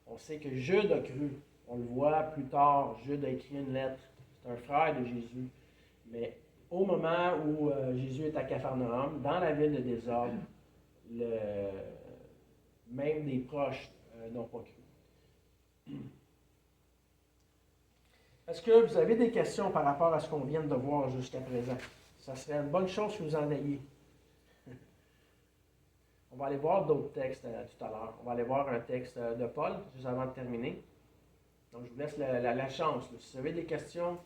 On sait que Jude a cru. On le voit plus tard, Jude a écrit une lettre. C'est un frère de Jésus. Mais au moment où Jésus est à Capharnaüm, dans la ville de désordre, même des proches n'ont pas cru. Est-ce que vous avez des questions par rapport à ce qu'on vient de voir jusqu'à présent? Ça serait une bonne chose que vous en ayez. On va aller voir d'autres textes tout à l'heure. On va aller voir un texte de Paul, juste avant de terminer. Donc, je vous laisse la chance. Là. Si vous avez des questions,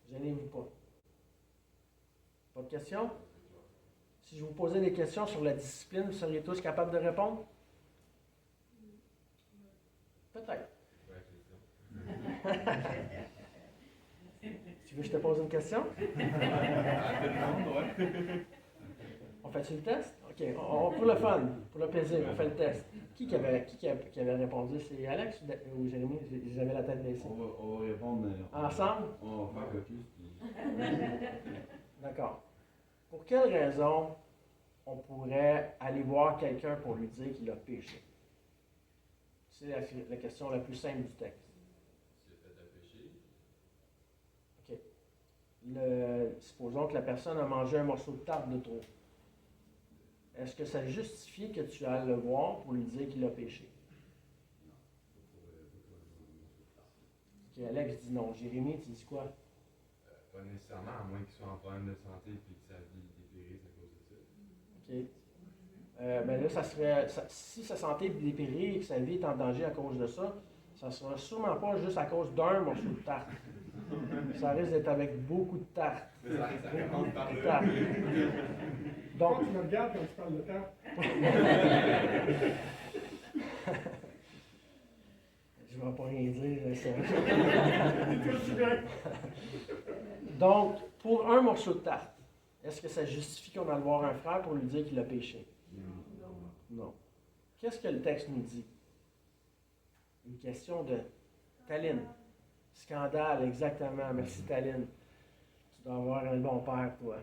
gênez-vous pas. Pas de questions? Si je vous posais des questions sur la discipline, vous seriez tous capables de répondre? Peut-être. Tu veux que je te pose une question? On fait-tu le test? OK. Pour le fun, pour le plaisir, on fait le test. Qui avait répondu? C'est Alex ou Jérémy? J'avais la tête baissée. On va répondre. Ensemble? On va faire focus. D'accord. Pour quelle raison on pourrait aller voir quelqu'un pour lui dire qu'il a péché? C'est la question la plus simple du texte. Supposons que la personne a mangé un morceau de tarte de trop. Est-ce que ça justifie que tu ailles le voir pour lui dire qu'il a péché? Ok, Alex dit non. Jérémy, tu dis quoi? Pas nécessairement, à moins qu'il soit en problème de santé et que sa vie dépérisse à cause de ça. Ok. Ben là, ça serait. Si sa santé dépérit et que sa vie est en danger à cause de ça, ça ne sera sûrement pas juste à cause d'un morceau de tarte. Ça risque d'être avec beaucoup de tarte. Ça commence par le tarte. Donc, tu me regardes quand tu parles de tarte. Je ne vais pas rien dire. Donc, pour un morceau de tarte, est-ce que ça justifie qu'on aille voir un frère pour lui dire qu'il a péché? Non. Qu'est-ce que le texte nous dit? Une question de Taline. Scandale, exactement. Merci, Taline. Tu dois avoir un bon père, toi.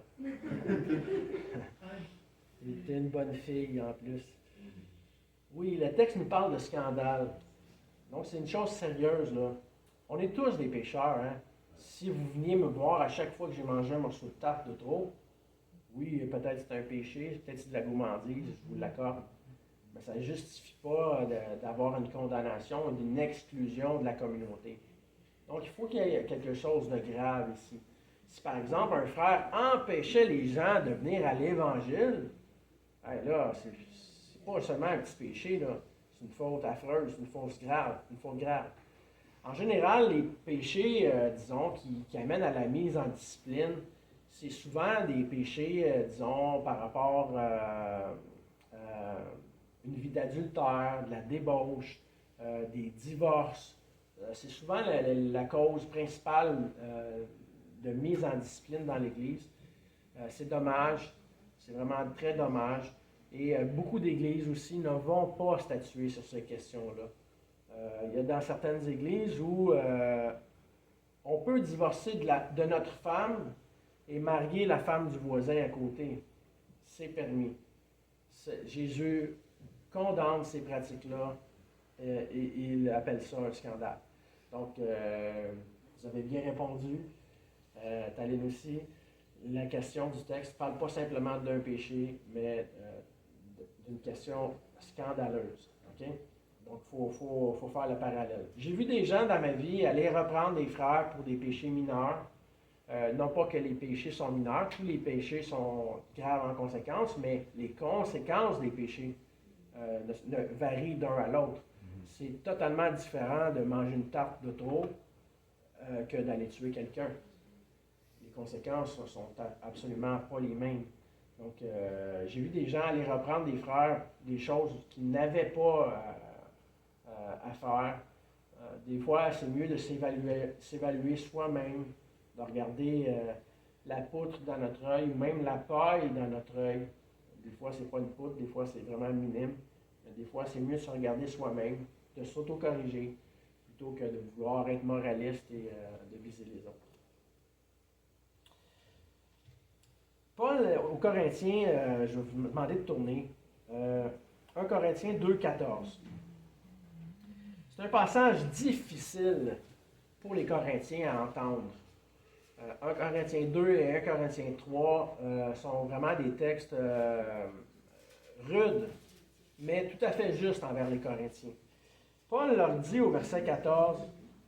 Tu es une bonne fille, en plus. Oui, le texte nous parle de scandale. Donc, c'est une chose sérieuse, là. On est tous des pécheurs, hein. Si vous veniez me voir à chaque fois que j'ai mangé un morceau de tarte de trop, oui, peut-être c'est un péché, peut-être c'est de la gourmandise, je vous l'accorde. Mais ça ne justifie pas d'avoir une condamnation, d'une exclusion de la communauté. Donc, il faut qu'il y ait quelque chose de grave ici. Si, par exemple, un frère empêchait les gens de venir à l'Évangile, là, c'est pas seulement un petit péché, là. C'est une faute affreuse, une faute grave, En général, les péchés, disons, qui amènent à la mise en discipline, c'est souvent des péchés, disons, par rapport à une vie d'adultère, de la débauche, des divorces. C'est souvent la cause principale de mise en discipline dans l'Église. C'est dommage, c'est vraiment très dommage. Et beaucoup d'églises aussi ne vont pas statuer sur ces questions-là. Il y a dans certaines églises où on peut divorcer de notre femme et marier la femme du voisin à côté. C'est permis. Jésus condamne ces pratiques-là et il appelle ça un scandale. Donc, vous avez bien répondu, Taline aussi. La question du texte ne parle pas simplement d'un péché, mais d'une question scandaleuse. Okay? Donc, il faut faire le parallèle. J'ai vu des gens dans ma vie aller reprendre des frères pour des péchés mineurs. Non pas que les péchés sont mineurs, tous les péchés sont graves en conséquence, mais les conséquences des péchés varient d'un à l'autre. C'est totalement différent de manger une tarte de trop que d'aller tuer quelqu'un. Les conséquences ne sont absolument pas les mêmes. Donc, j'ai vu des gens aller reprendre des frères des choses qu'ils n'avaient pas à faire. Des fois, c'est mieux de s'évaluer soi-même, de regarder la poutre dans notre œil, ou même la paille dans notre œil. Des fois, c'est pas une poutre, des fois, c'est vraiment minime. Mais des fois, c'est mieux de se regarder soi-même, de s'auto-corriger, plutôt que de vouloir être moraliste et de viser les autres. Paul, aux Corinthiens, je vais vous demander de tourner. 1 Corinthiens 2,14. C'est un passage difficile pour les Corinthiens à entendre. 1 Corinthiens 2 et 1 Corinthiens 3 sont vraiment des textes rudes, mais tout à fait justes envers les Corinthiens. Paul leur dit au verset 14,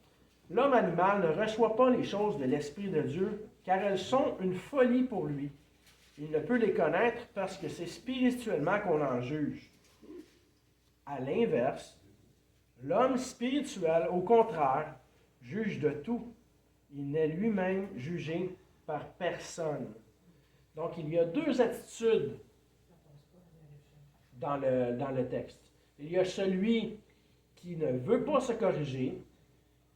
« L'homme animal ne reçoit pas les choses de l'Esprit de Dieu, car elles sont une folie pour lui. Il ne peut les connaître parce que c'est spirituellement qu'on en juge. À l'inverse, l'homme spirituel, au contraire, juge de tout. Il n'est lui-même jugé par personne. » Donc, il y a deux attitudes dans le texte. Il y a celui qui ne veut pas se corriger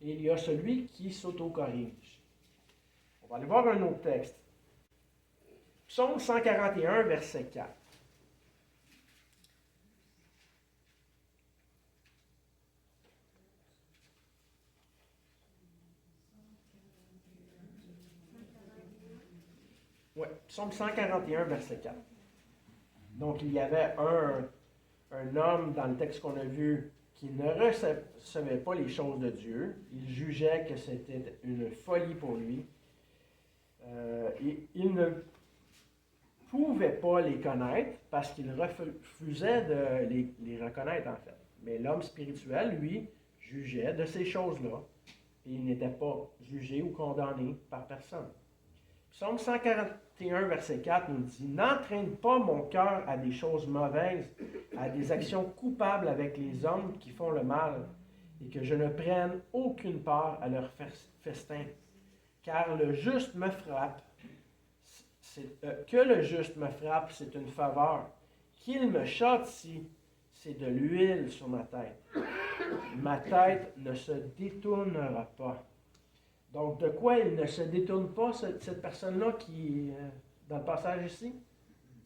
et il y a celui qui s'auto-corrige. On va aller voir un autre texte. Psaume 141, verset 4. Oui, Psaume 141, verset 4. Donc, il y avait un homme dans le texte qu'on a vu qui ne recevait pas les choses de Dieu. Il jugeait que c'était une folie pour lui. Et il ne pouvait pas les connaître parce qu'il refusait de les reconnaître, en fait. Mais l'homme spirituel, lui, jugeait de ces choses-là. Et il n'était pas jugé ou condamné par personne. Psaume 141, verset 4 nous dit « N'entraîne pas mon cœur à des choses mauvaises, à des actions coupables avec les hommes qui font le mal, et que je ne prenne aucune part à leur festin. Car le juste me frappe. Que le juste me frappe, c'est une faveur. Qu'il me châtie, c'est de l'huile sur ma tête. Ma tête ne se détournera pas. » Donc, de quoi il ne se détourne pas, cette personne-là qui est dans le passage ici?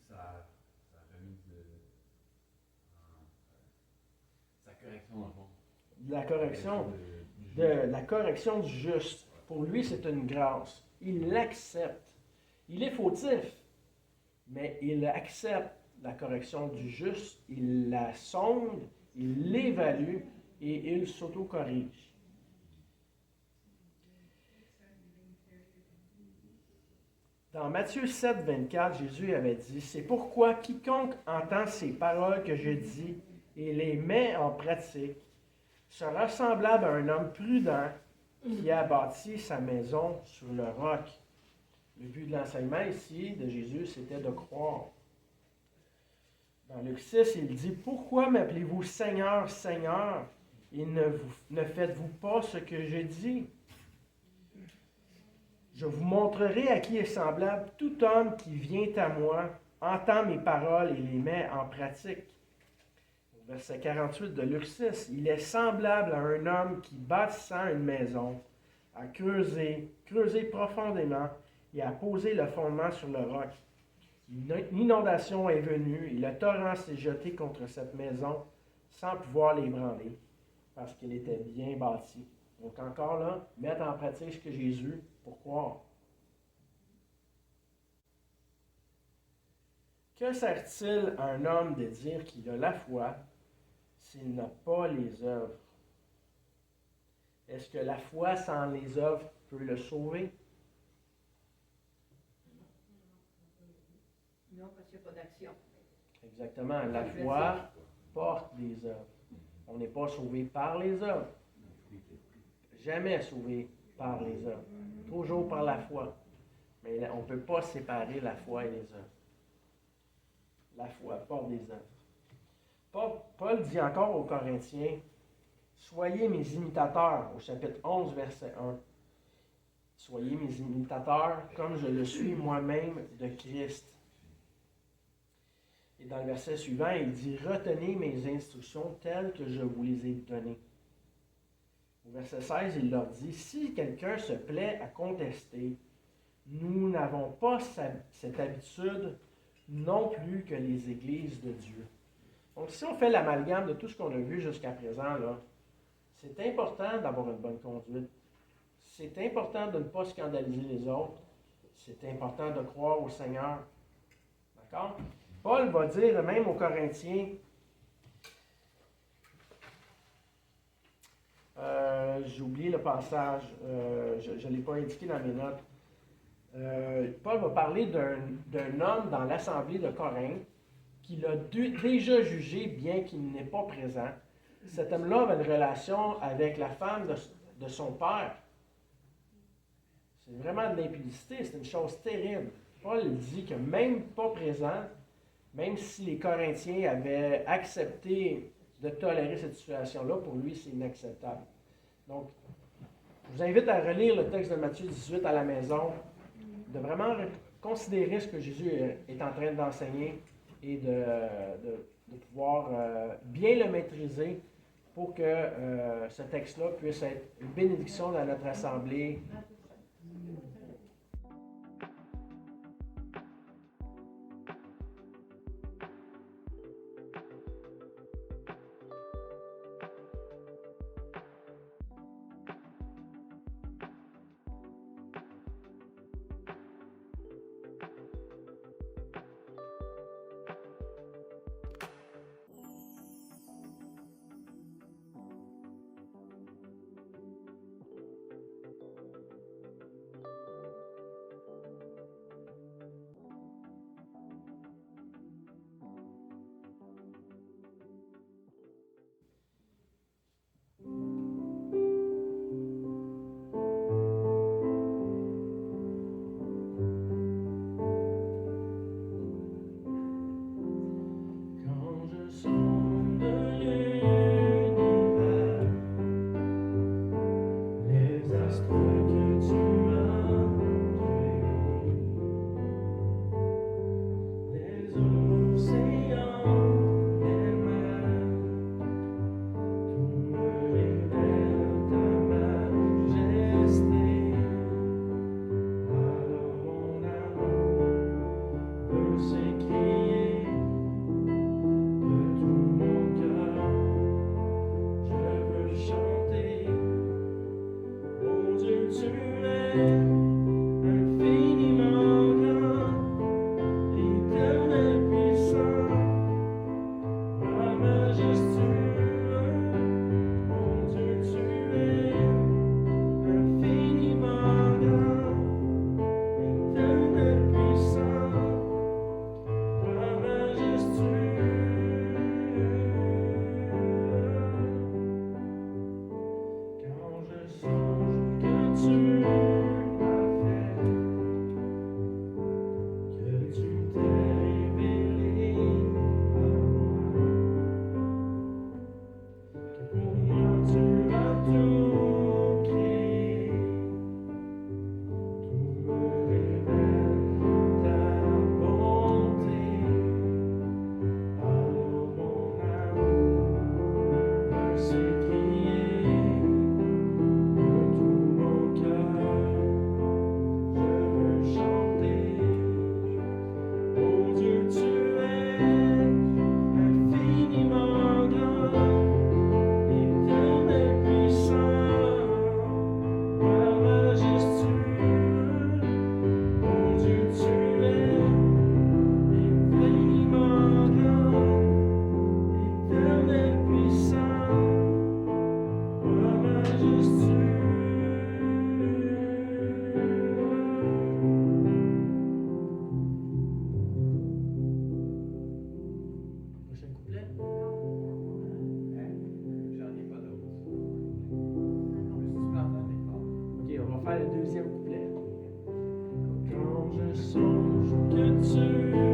Sa remise sa correction, dans le fond. La correction du juste. Pour lui, c'est une grâce. Il l'accepte. Il est fautif, mais il accepte la correction du juste, il la sonde, il l'évalue et il s'auto-corrige. Dans Matthieu 7, 24, Jésus avait dit « C'est pourquoi quiconque entend ces paroles que je dis et les met en pratique sera semblable à un homme prudent qui a bâti sa maison sur le roc. » Le but de l'enseignement ici de Jésus, c'était de croire. Dans Luc 6, il dit « Pourquoi m'appelez-vous Seigneur, Seigneur, et ne faites-vous pas ce que je dis? Je vous montrerai à qui est semblable tout homme qui vient à moi, entend mes paroles et les met en pratique. » Verset 48 de Luc 6, « Il est semblable à un homme qui, bâtissant une maison, a creusé profondément et a posé le fondement sur le roc. Une inondation est venue et le torrent s'est jeté contre cette maison sans pouvoir l'ébranler parce qu'elle était bien bâtie. Donc encore là, mettre en pratique ce que Jésus pour croire. Que sert-il à un homme de dire qu'il a la foi s'il n'a pas les œuvres? Est-ce que la foi sans les œuvres peut le sauver? Non, parce qu'il n'y a pas d'action. Exactement. La foi porte des œuvres. On n'est pas sauvé par les œuvres. Jamais sauvé par les œuvres. Toujours par la foi. Mais on ne peut pas séparer la foi et les œuvres. La foi porte des œuvres. Paul dit encore aux Corinthiens, « Soyez mes imitateurs » au chapitre 11, verset 1. « Soyez mes imitateurs comme je le suis moi-même de Christ. » Et dans le verset suivant, il dit, « Retenez mes instructions telles que je vous les ai données. » Au verset 16, il leur dit, « Si quelqu'un se plaît à contester, nous n'avons pas cette habitude non plus que les églises de Dieu. » Donc, si on fait l'amalgame de tout ce qu'on a vu jusqu'à présent, là, c'est important d'avoir une bonne conduite. C'est important de ne pas scandaliser les autres. C'est important de croire au Seigneur. D'accord? Paul va dire même aux Corinthiens, j'ai oublié le passage, je ne l'ai pas indiqué dans mes notes. Paul va parler d'un homme dans l'assemblée de Corinthe qu'il a déjà jugé bien qu'il n'est pas présent. Cet homme-là avait une relation avec la femme de son père. C'est vraiment de l'impudicité, c'est une chose terrible. Paul dit que même pas présent, même si les Corinthiens avaient accepté de tolérer cette situation-là, pour lui, c'est inacceptable. Donc, je vous invite à relire le texte de Matthieu 18 à la maison, de vraiment considérer ce que Jésus est en train d'enseigner et de pouvoir bien le maîtriser pour que ce texte-là puisse être une bénédiction dans notre assemblée. faire le deuxième couplet. Quand je songe que tu